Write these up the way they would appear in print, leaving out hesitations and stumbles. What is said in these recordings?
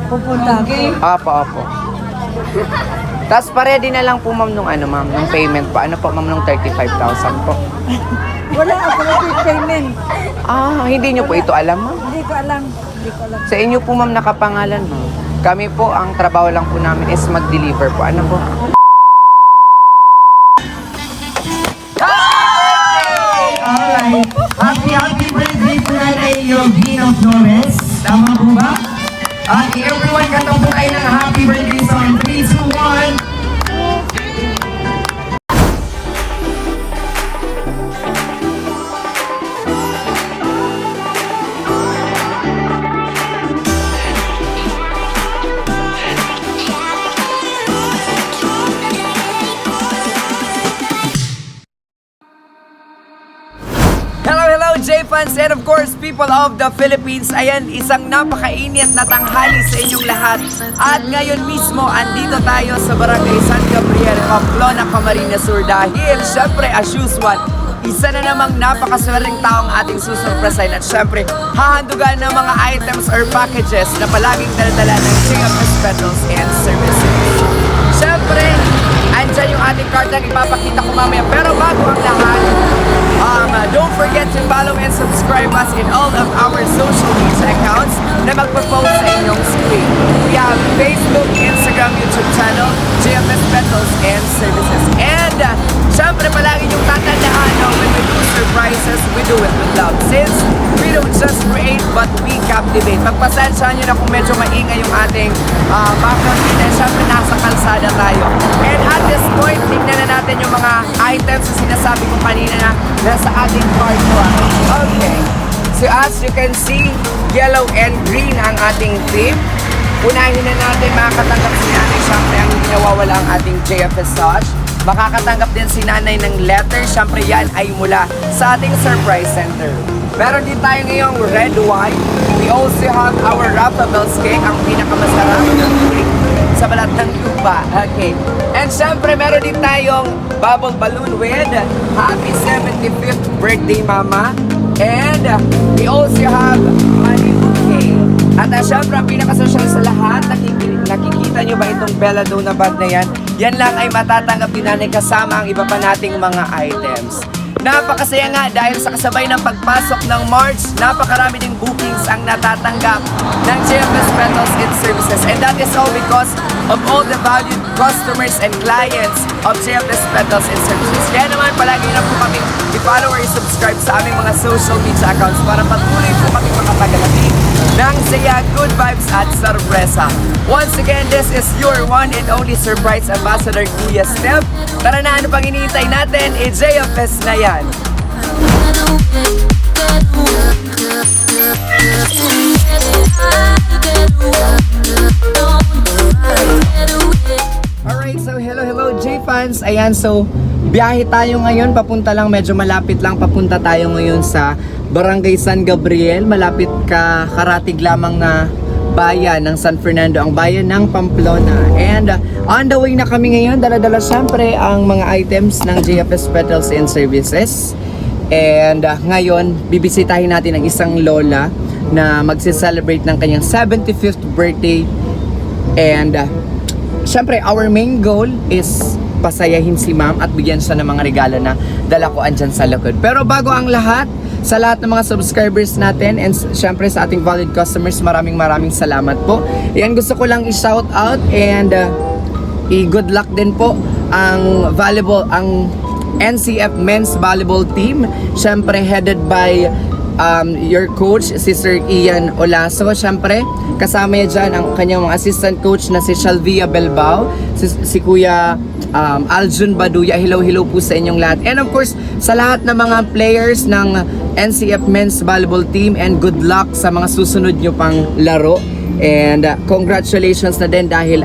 pupunta. Okay. Opo. Tapos pa-ready na lang po ma'am nung ano ma'am, nung payment po. Ano po ma'am nung 35,000 po? Wala ako na payment. Hindi nyo po ito alam ma'am? Hindi ko alam. Sa inyo po ma'am nakapangalan ma'am. Kami po, ang trabaho lang po namin is mag-deliver po. Ano po? Alright. Happy birthday po na Yovino Flores. Tama po ba? At everyone katong po tayo ng happy birthday song. 3, 2, 1. Hello J-fans and of course people of the Philippines. Ayan, isang napakainit na tanghali sa inyong lahat. At ngayon mismo, andito tayo sa Barangay San Gabriel, Pamplona, Camarines Sur. Dahil syempre as usual, isa na namang napakaswerteng taong ating susurpresahin. At syempre, hahandugan ng mga items or packages na palaging daladala ng JFS Petals and Services. Syempre, andyan yung ating card na ipapakita ko mamaya. Pero bago ang lahat, don't forget to follow and subscribe us in all of our social media accounts na magpo-post sa inyong screen. We have Facebook, Instagram, YouTube channel, JFS Petals and Services. And syempre palagi yung tatandaan na when we do surprises, we do it with love. Since we don't just create but we captivate. Pagpasensyahan nyo na kung medyo maingay yung ating background dito. Syempre nasa kalsada tayo. And at this point, tignan na natin yung mga items na sinasabi ko kanina na nasa ating card ko. Okay. So as you can see, yellow and green ang ating theme. Unahin na natin, makakatanggap si nanay. Syempre ang hindi nawawala ang ating JFS Sauce. Makakatanggap din si nanay ng letter. Syempre yan ay mula sa ating surprise center. Meron din tayo ngayong red wine. We also have our Raffles cake, ang pinakamasarap ng cake sa balat ng tuba. Okay. And syempre, meron din tayong bubble balloon with happy 75th birthday, Mama. And we also have money bouquet. At syempre, ang pinakasosyal sa lahat, nakikita nyo ba itong Bella Dona bag na yan? Yan lang ay matatanggap din natin kasama ang iba pa nating mga items. Napakasaya nga dahil sa kasabay ng pagpasok ng March, napakarami ding bookings ang natatanggap ng JFS Petals and Services. And that is all because of all the valued customers and clients of JFS Petals and Services. Kaya naman palagi na po kami i-follow or i-subscribe sa aming mga social media accounts para patuloy po kami makapagalating ng saya, good vibes at sorpresa. Once again, this is your one and only surprise ambassador, Kuya Steph. Tara na, ano pang iniintay natin? JFS na yan. Alright, so hello J-fans. Ayan, so biyahe tayo ngayon. Papunta lang, medyo malapit lang. Papunta tayo ngayon sa Barangay San Gabriel. Malapit ka, karatig lamang na bayan ng San Fernando, ang bayan ng Pamplona. And on the way na kami ngayon, dala-dala syempre ang mga items ng JFS Petals and Services. And ngayon, bibisitahin natin ang isang lola na magse-celebrate ng kanyang 75th birthday. And syempre, our main goal is pasayahin si ma'am at bigyan siya ng mga regalo na dala ko andyan sa likod. Pero bago ang lahat, sa lahat ng mga subscribers natin and syempre sa ating valued customers, maraming salamat po. Yan, gusto ko lang i-shout out and i-good luck din po ang NCF Men's Volleyball Team. Syempre headed by your coach, si Sir Ian Olaso. Syempre, kasama niya dyan ang kanyang mga assistant coach na si Shalvia Belbao, si Kuya Aljun Baduya. Hello po sa inyong lahat. And of course, sa lahat ng mga players ng NCF Men's Volleyball Team, and good luck sa mga susunod nyo pang laro. And congratulations na din dahil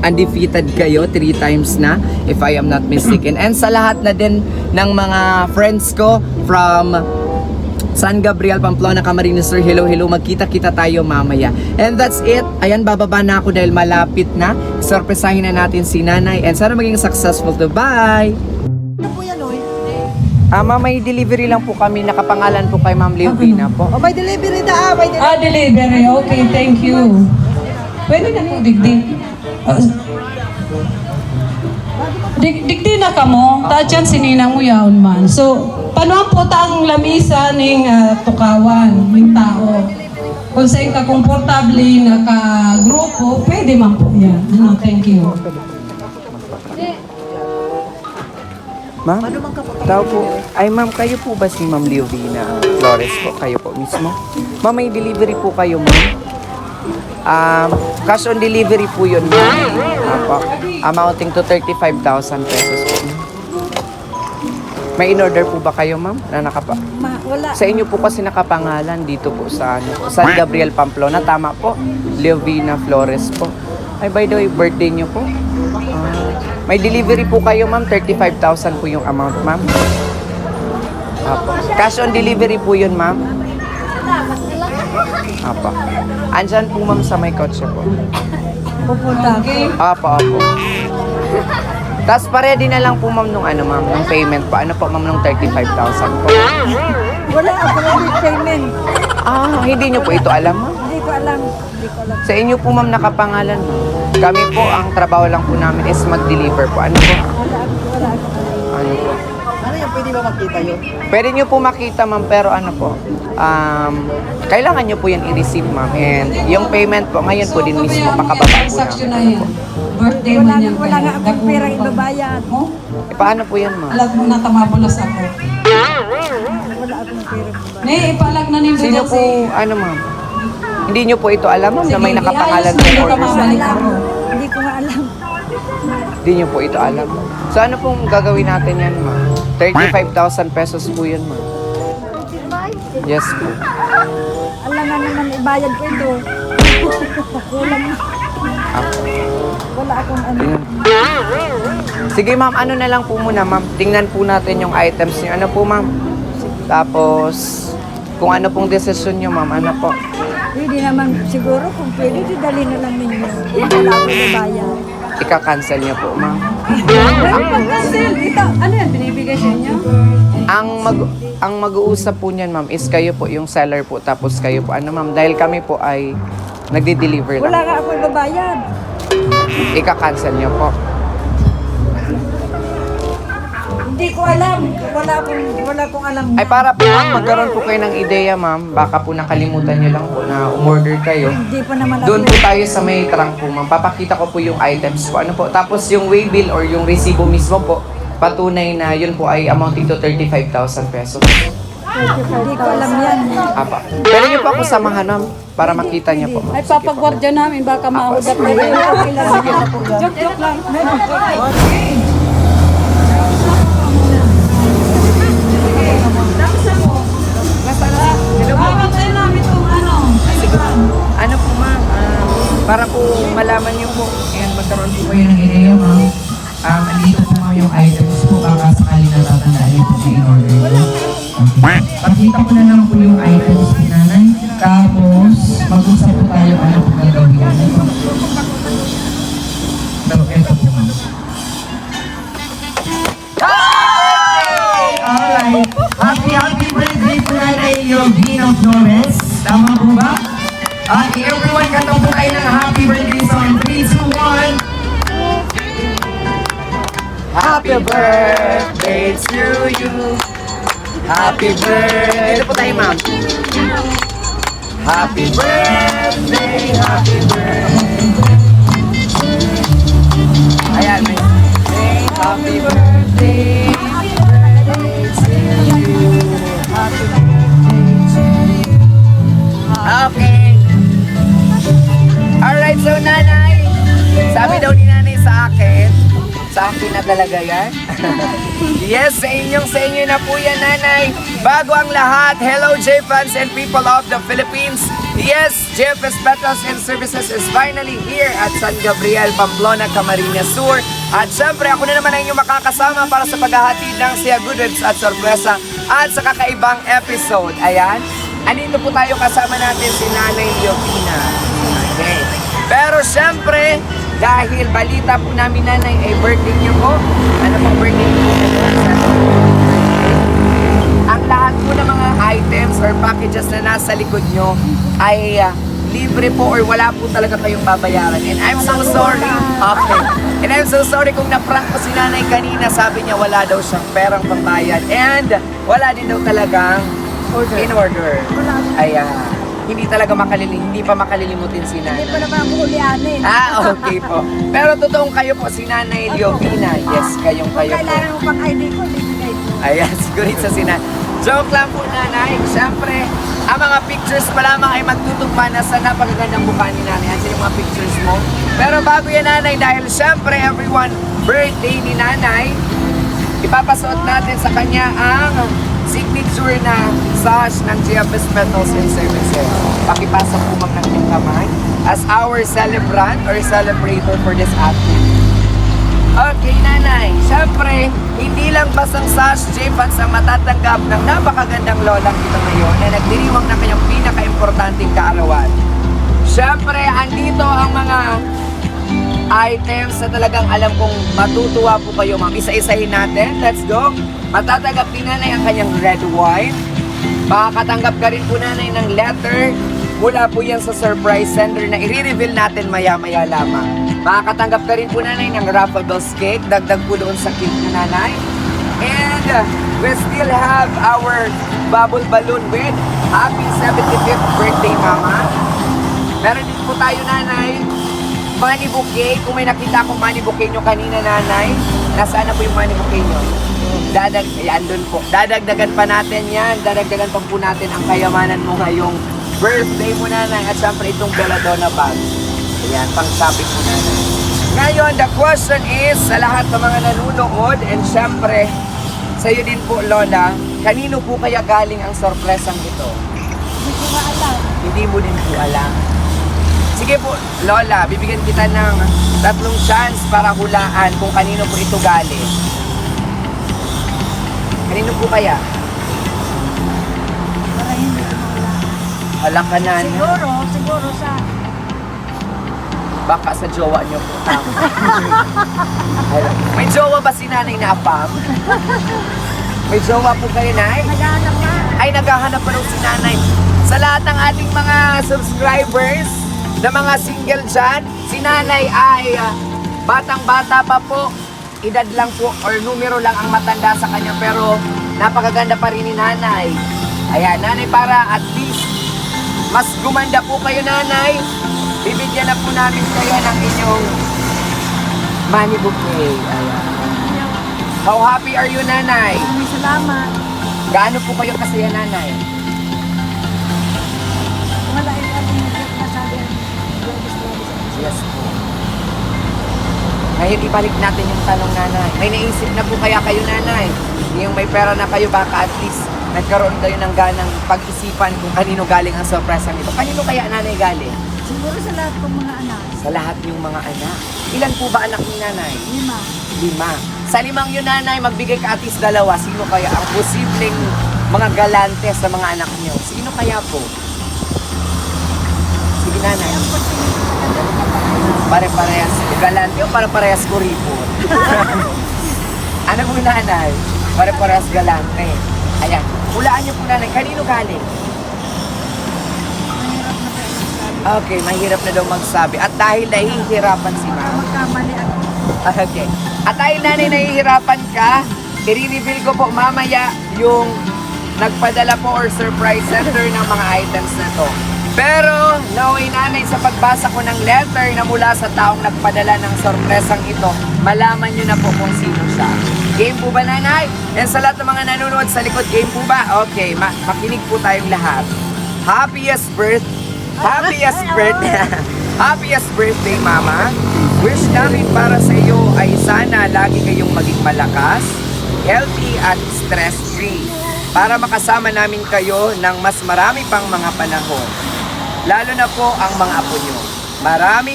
undefeated kayo 3 times na, if I am not mistaken. And sa lahat na din ng mga friends ko from San Gabriel, Pamplona, Camarines Sur, hello, magkita-kita tayo mamaya. And that's it. Ayan, bababa na ako dahil malapit na. Sorpresahin na natin si nanay and sana maging successful to. Bye! Ano po yan, oy? May delivery lang po kami. Nakapangalan po kay Ma'am Leovina po. Oh, may delivery na, may delivery. Delivery. Okay, thank you. Pwede na po digdi. Digdi na ka mo, tadyan sininang mo yaon man. So, paano po ang lamisa ng tukawan, ng tao? Kung sa'yo ka komportable na ka-grupo, pwede man po yan. Ano, thank you. Ma'am? Tao po. Ay ma'am, kayo po ba si Ma'am Leovina Flores po? Kayo po mismo? Ma'am, may delivery po kayo ma'am? Cash on delivery po yun ma'am. Apo. Amounting to 35,000 pesos po. May in-order po ba kayo ma'am? Na Wala. Sa inyo po kasi nakapangalan dito po sa San Gabriel, Pamplona. Tama po. Leovina Flores po. Ay, by the way, birthday niyo po. May delivery po kayo, ma'am. 35,000 po yung amount, ma'am. Apo. Cash on delivery po yun, ma'am. Apo. Andyan po, ma'am, sa may kotse po. Pupunta ako. Apo. Tapos pa-ready na lang po, ma'am, nung nung payment po. Ano po, ma'am, nung 35,000 po. Wala ako payment. Hindi nyo po ito alam, ma'am. Hindi ko alam. Sa inyo po, ma'am, nakapangalan, ma'am. Kami po, ang trabaho lang po namin is mag-deliver po. Ano po? Wala ako. Ano po? Ano yung pwede ba makita yun? Pwede nyo po makita, ma'am, pero ano po, kailangan nyo po yan i-receive, ma'am. And yung payment po, ngayon po din mismo, makababa po Transaction na namin. yan. Birthday mo yan. Wala nga akong pera ibabayad. Mo? Paano po yan, ma'am? Alag mo na tamabulas ako. Wala akong pera ibabayad. Nay, ipalag na ni Sino po, ma'am? Hindi nyo po ito alam, ma'am, na may nakapangalan po Sige, order sa mamalik ako. Hindi ko nga alam. Hindi nyo po ito alam. So ano pong gagawin natin yan, ma'am? 35,000 pesos po yun, ma'am. Yes po. Alam nga naman ibayad ko ito. Kulang. Wala akong ano. Sige, ma'am, ano na lang po muna, ma'am. Tingnan po natin yung items niyo. Ano po, ma'am? Tapos, kung ano pong desisyon nyo, ma'am, ano po? Pwede naman siguro kung pwede, dali na lang ninyo. Wala akong ibayad. Ika-cancel nyo po, ma'am. Cancel. Ito, ano yan? Binibigay sa inyo? Ang mag-uusap po niyan, ma'am, is kayo po yung seller po, tapos kayo po, ma'am, dahil kami po ay nagde-deliver Wala lang. nga akong ibabayad. Ika-cancel nyo po. Hindi ko alam. Wala akong alam. Ay, para po, ma'am, magkaroon po kayo ng ideya, ma'am, baka po nakalimutan nyo lang po na umorder kayo. Hindi pa naman Doon po tayo sa may trunk po, ma'am. Papakita ko po yung items po. Ano po? Tapos yung way bill or yung resibo mismo po, patunay na yun po ay amounting to 35,000 pesos. Hindi ko alam yan. Apa. Pero nyo po ako samahan, ma'am, para makita nyo po, ma'am. Ay, papagwardya namin. Baka mahugat na yun. Okay lang. Joke lang. Babantayin namin itong ano. Ano po, ma'am? Para po malaman nyo po, and magkaroon po kayo ng ideya, ma'am. Andito po ma'am yung items po, baka sakali natatandaan niyo po siya in-order niyo. Okay. Pakita ko na lang po yung items po nanay. Tapos, mag-usap po tayo ano po gagawin. So, eto po ma'am. Alright. Happy birthday po nanay Leovina Flores. Tama po ba? At everyone, kanta po tayo ng happy birthday song. 3, 2, 1. Happy birthday to you. Happy birthday. Ito po tayo, ma'am. Happy birthday, happy birthday. Ayan, may happy birthday. Happy birthday to you. Happy birthday to you. Okay. Alright, so nanay, sabi daw ni nanay sa akin na talaga yan. Yes, sa inyo na po yan, nanay. Bago ang lahat, hello J-fans and people of the Philippines. Yes, JFS Petals and Services is finally here at San Gabriel, Pamplona, Camarines Sur. At syempre, ako na naman ang inyong makakasama para sa paghahatid ng Siya Good Vibes at sorpresa at sa kakaibang episode. Ayan, andito po tayo, kasama natin si Nanay Leovina. Okay. Pero syempre, dahil balita po namin, nanay, ay birthday niyo po. Ano pong birthday niyo? Ang lahat po ng mga items or packages na nasa likod nyo ay libre po or wala po talaga kayong babayaran. And I'm so sorry. Okay. And I'm so sorry kung naprank ko si nanay kanina. Sabi niya wala daw siyang perang pambayad. And wala din daw talagang in order. Ayan. Hindi talaga hindi pa makalilimutin si nanay. Hindi pa naman ako ulianin. Okay po. Pero totoong kayo po, si Nanay Leovina. Yes, kayo po. Kailangan mo pang ID ko, bibigay ko. Ayan, siguro sa sinan. Joke lang po, Nanay. Siyempre, ang mga pictures pa lamang ay magtutugma na sa napakagandang mukha ni Nanay. Ayan yung mga pictures mo. Pero bago yan, Nanay, dahil siyempre, everyone, birthday ni Nanay, ipapasuot natin sa kanya ang signature na sash ng GFS Petals and Services. Pakipasok po ng kanyang kamay as our celebrant or celebrator for this afternoon. Okay, Nanay. Siyempre, hindi lang basang sash, J-Fans ang matatanggap ng napakagandang lolang ito ngayon na nagdiriwang na kanyang pinaka-importanting kaarawan. Siyempre, andito ang mga items na talagang alam kong matutuwa po kayo, ma'am. Isa-isahin natin. Let's go. Matatanggap din, Nanay, ang kanyang red wine. Makakatanggap ka rin po, Nanay, ng letter. Mula po yan sa surprise sender na i-reveal natin maya-maya lamang. Makakatanggap ka rin po, Nanay, ng Raffles cake. Dagdag po doon sa cake na, Nanay. And we still have our bubble balloon with happy 75th birthday, Mama. Meron din po tayo, Nanay, money bouquet. Kung may nakita akong money bouquet nyo kanina, Nanay, nasaan na po yung money bouquet nyo? Andun po. Dadagdagan pa natin yan. Dadagdagan pa po natin ang kayamanan mo ngayong birthday mo, Nanay. At syempre itong Belladonna bag. Ayan, pang shopping mo, Nanay. Ngayon, the question is, sa lahat ng mga nanonood, and syempre, sa iyo din po, Lola, kanino po kaya galing ang sorpresang ito? Hindi ko nga alam. Hindi mo din po alam. Sige po, Lola, bibigyan kita ng 3 chance para hulaan kung kanino po ito galing. Kanino po kaya? Para hindi ko alam. Alam ka na. Siguro sa... Baka sa jowa niyo po. May jowa ba si Nanay na apam? May jowa po kayo, Nay? Naghahanap na. Ay, naghahanap pa rin si Nanay. Sa lahat ng ating mga subscribers, na mga single dyan, si Nanay ay batang-bata pa po. Edad lang po or numero lang ang matanda sa kanya, pero napakaganda pa rin ni Nanay. Ayan, Nanay, para at least mas gumanda po kayo, Nanay. Bibigyan na po namin kayo ng inyong money bouquet. Ayan. How happy are you, Nanay? Maraming salamat. Gaano po kayo kasaya, Nanay? Wala yung ating nasabi. Yes po. Ngayon, ibalik natin yung tanong, Nanay. May naisip na po kaya kayo, Nanay? Yung may pera na kayo, baka at least nagkaroon kayo ng ganang pag-isipan kung kanino galing ang sorpresa nito. Kanino kaya, Nanay, galing? Siguro sa lahat ng mga anak. Sa lahat yung mga anak. Ilan po ba anak ni Nanay? 5. 5. Sa 5 yun, Nanay, magbigay ka at least 2. Sino kaya ang posibleng mga galante sa mga anak niyo? Sino kaya po? Sige, Nanay. Pare-parehas galante o pare-parehas kuripon? Ano po, Nanay? Pare-parehas galante. Ayan. Hulaan niyo po, Nanay. Kanino galing? Okay, mahirap na daw magsabi. At dahil nahihirapan si Ma'am. Magkamali ako. Okay. At dahil, Nanay, nahihirapan ka, i-reveal ko po mamaya yung nagpadala po or surprise sender ng mga items na to. Pero, knowing, Nanay, sa pagbasa ko ng letter na mula sa taong nagpadala ng sorpresang ito, malaman nyo na po kung sino siya. Game po ba, Nanay? And sa lahat ng mga nanonood sa likod, game po ba? Okay, makinig po tayong lahat. Happiest birthday, Mama. Wish namin para sa iyo ay sana lagi kayong maging malakas, healthy at stress-free para makasama namin kayo ng mas marami pang mga panahon. Lalo na po ang mga apo nyo.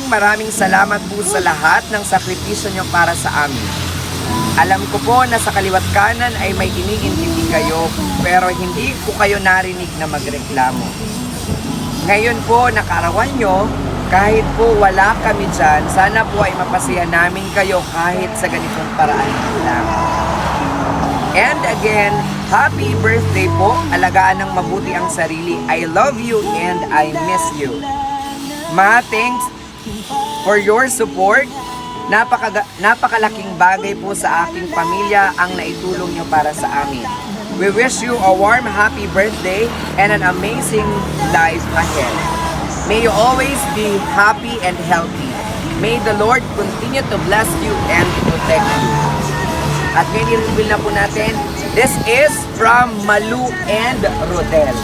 Maraming salamat po sa lahat ng sakripisyo nyo para sa amin. Alam ko po na sa kaliwat kanan ay may iniintindi kayo, pero hindi ko kayo narinig na magreklamo. Ngayon po, nakarawan nyo, kahit po wala kami dyan, sana po ay mapasaya namin kayo kahit sa ganitong paraan lang. And again, happy birthday po. Alagaan ng mabuti ang sarili. I love you and I miss you. Ma, thanks for your support. Napakalaking bagay po sa aking pamilya ang naitulong nyo para sa amin. We wish you a warm, happy birthday and an amazing life ahead. May you always be happy and healthy. May the Lord continue to bless you and protect you. At ngayon i-reveal na po natin, this is from Malu and Rodel.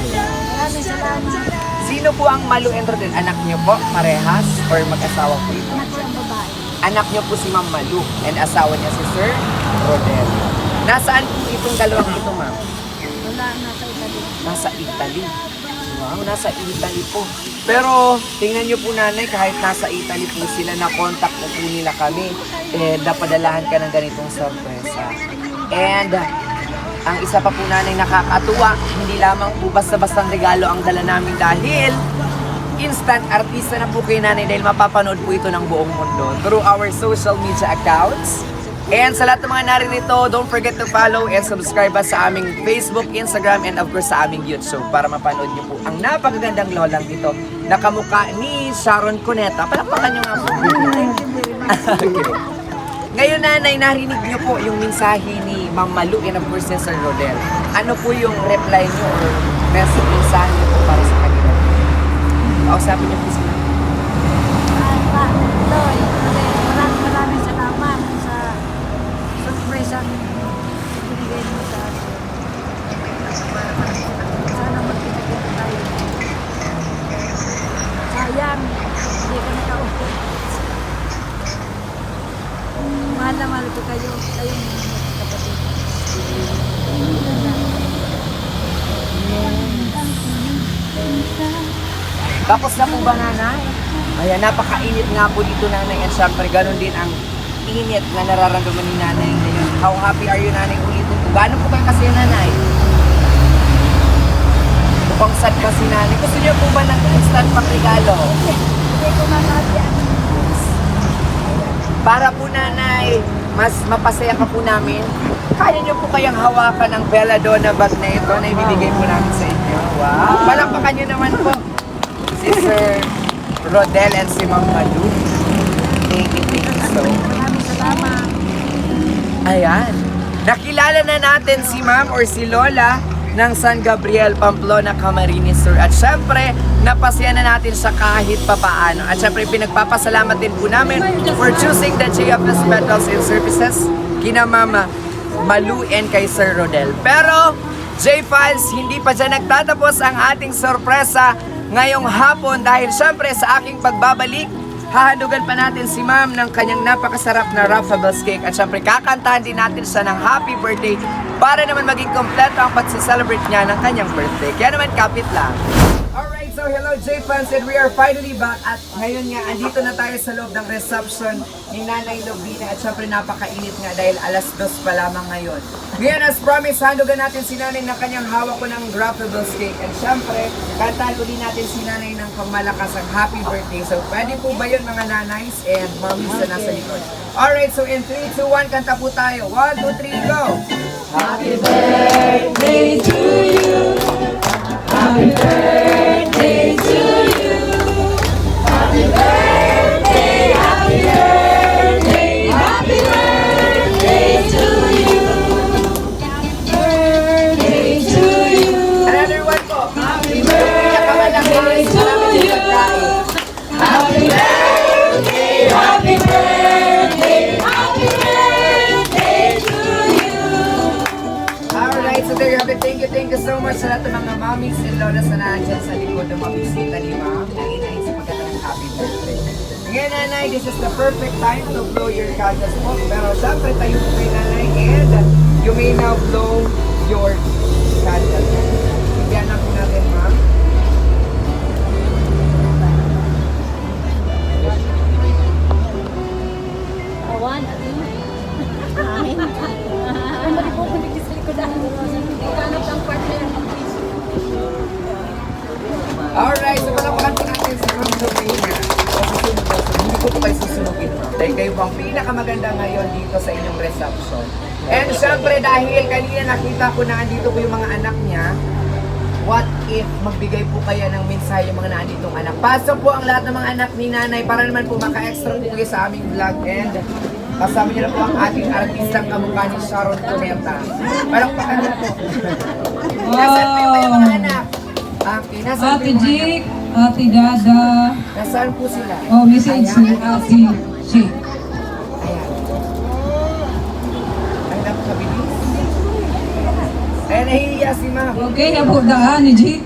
Maraming salamat. Sino po ang Malu and Rodel? Anak niyo po, parehas, or mag-asawa po ito? Anak siyang babae. Anak niyo po si Ma'am Malu and asawa niya si Sir Rodel. Nasaan po itong dalawang ito, ma'am? Wala, nasa Italy. Nasa Italy. Wow, nasa Italy po. Pero tingnan niyo po nanay, kahit nasa Italy po sila, na-contact na po nila kami. Napadalahan ka ng ganitong sorpresa. And ang isa pa po nanay nakakatuwa, hindi lamang po basta-bastang regalo ang dala namin dahil instant artista na po kayo nanay dahil mapapanood po ito ng buong mundo through our social media accounts. And sa lahat ng mga narinito, don't forget to follow and subscribe us sa aming Facebook, Instagram, and of course sa aming YouTube para mapanood niyo po ang napakagandang lolang ito na kamukha ni Sharon Cuneta. Palakpakan niyo nga po. Okay. Ngayon nanay, narinig niyo po yung mensahe ni Ma'am Malu and of course ni Sir Rodel. Ano po yung reply niyo or mensahe niyo po para sa kanila? Kausapin niyo po sila. Loy, maraming salamat sa surprise ang binigay mo sa akin. Sana magkita-kita tayo. Sayang, hindi ka nakaupit. Mahal na mahal ko kayo. Kayong mga kapatid. Tapos na po ba nanay? Ayan, napakainit nga po dito nanay at syempre ganun din ang init na nararamdaman ni nanay ngayon. How happy are you nanay ulitin po? Gaano po kayo kasi nanay? Mukhang sad pa si nanay. Gusto niyo po ba ng instant pang-regalo? Hindi ko makakaya. Para po nanay, mas mapasaya ka po namin. Kaya niyo po kayang hawakan ng Belladonna bag na ito na ibibigay po namin sa inyo. Wow! Palakpakan niyo naman po si Sir Rodel and si Ma'am Malu. Thank you so much. Maraming salamat. Ayan. Nakilala na natin si Ma'am or si Lola ng San Gabriel, Pamplona, Camarines Sur. At syempre, napasya na natin siya kahit papaano. At syempre, pinagpapasalamat din po namin for choosing the JFS Metals and Services kina Mama Malu and kay Sir Rodel. Pero, J-Files, hindi pa dyan nagtatapos ang ating sorpresa ngayong hapon dahil syempre sa aking pagbabalik, hahandugan pa natin si Ma'am ng kanyang napakasarap na Ruffables cake at syempre kakantahan din natin siya ng happy birthday para naman maging kompleto ang pagsiselebrate niya ng kanyang birthday. Kaya naman kapit lang. Alright, so hello J-Fans and we are finally back at ngayon nga andito na tayo sa loob ng reception ni Nanay Lovina at syempre napakainit nga dahil alas 2 pa lamang ngayon. Ngayon as promised, handugan natin si Nanay ng kanyang hawak ko ng Ruffables cake and syempre kantahan ko din natin si Nanay ng pangmalakas ang happy birthday. So pwede po ba yun mga nanays and mommies na nasa likod? Alright, so in 3, 2, 1, kanta po tayo. 1, 2, 3, go! Happy birthday to you. Happy birthday to you. Happy birthday, happy birthday, happy birthday to you. Birthday to you. Another one po. Happy birthday to you. Happy birthday, happy birthday, happy birthday to you. Alright, so there you have it. Thank you so much sa lahat ng mga mommies and lolas na nandiyan sa likod ng mga bisita ni Ma'am. Nanginay sa pagkatang happy birthday. Ngayon, Nanay, this is the perfect time to blow your candles po. Pero syempre, tayo po kay Nanay and you may now blow your candles. Bigyan na po natin, Ma'am. Awan, Amin. Ay, maributan din sa likod ang ikanap ang partner. Alright, so palapakan po natin si Ma'am Lovina. Hindi ko po kayo susunugin, Ma'am. Dahil kayo po ang pinakamaganda ngayon dito sa inyong reception. And syempre dahil kanina nakita ko na andito po yung mga anak niya, what if magbigay po kayo ng mensahe yung mga nanditong anak. Pasok po ang lahat ng mga anak ni nanay para naman po maka-extra po kayo sa aming vlog. And kasama niyo na po ang ating artistang kamukha ni Sharon Cuneta. Palakpakan na po. Nasaan po yung mga anak? Okay, nasaan po Ate yung mga anak? Jake, Ate Dada, Nasaan po sila? oh, message ni Ate Jake. Ayan. Ang napakabilis. Ayan, nahihiya si ma'am. Okay, nabudaan ni Jake.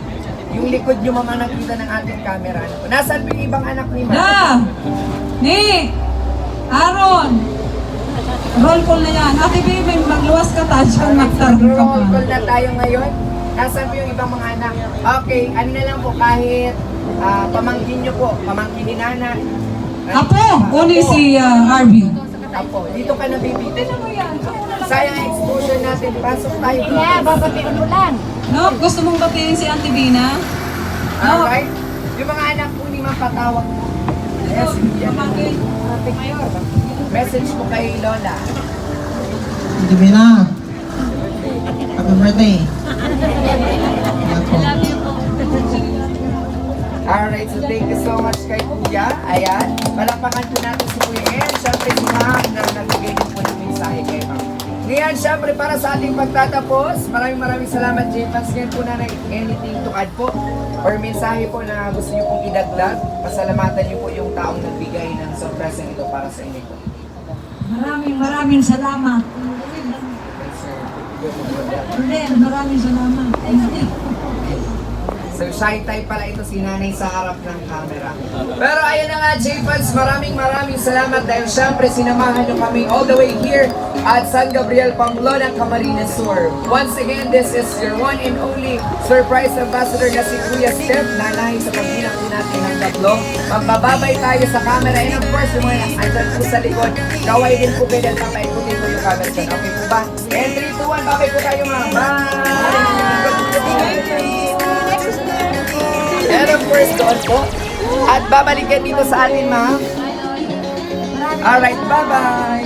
Yung likod nyo mga nakita ng ating camera. Nasaan po yung ibang anak ni ma'am? Da! Nick! Aaron! Roll call na yan. Ate Baby, magluwas ka tayo siya magtarong ka Roll pa. call na tayo ngayon. Nasaan po yung ibang mga anak? Okay, ano na lang po, kahit pamangkin nyo po, pamangkin ni Nana. Apo! Uni si Harvey. Apo, dito ka na baby. Sayang ang exposure natin. Pasok tayo. Yeah, babatiin mo lang. No, gusto mong batiin si Auntie Bina? Alright? Yung mga anak po ni Ma'am patawag po. Yes, yan. Message po kay Lola. Hindi Bina. Happy birthday. Alright, so thank you so much kay Kuya. Ayan. Palakpakan po natin si Kuya. And syempre si Ma'am na nagbigay din po ng mensahe kay Ma'am. Ngayon, syempre para sa ating pagtatapos, maraming salamat, J-Fans. Ngayon po na anything to add po or mensahe po na gusto niyo pong idagdag. Pasalamatan niyo po yung taong nagbigay ng surprise ito para sa inyo po. Maraming salamat. Maraming salamat. So shy type pala ito si nanay sa harap ng camera. Pero ayun na nga J-Fans, maraming salamat dahil syempre sinamahan nyo kami all the way here at San Gabriel, Pamplona, Camarines Sur. Once again, this is your one and only surprise ambassador na si Kuya Steph, nanay sa pagbinak po natin ng tatlo. Magbababay tayo sa camera and of course yung mga andyan po sa likod, kaway din po kayo dahil papaikutin ko yung camera dyan. Okay po ba? And 3, 2, 1, babay po tayo mga bye! And of course, doon po. At babalikan dito sa atin, ma'am. Alright, bye-bye!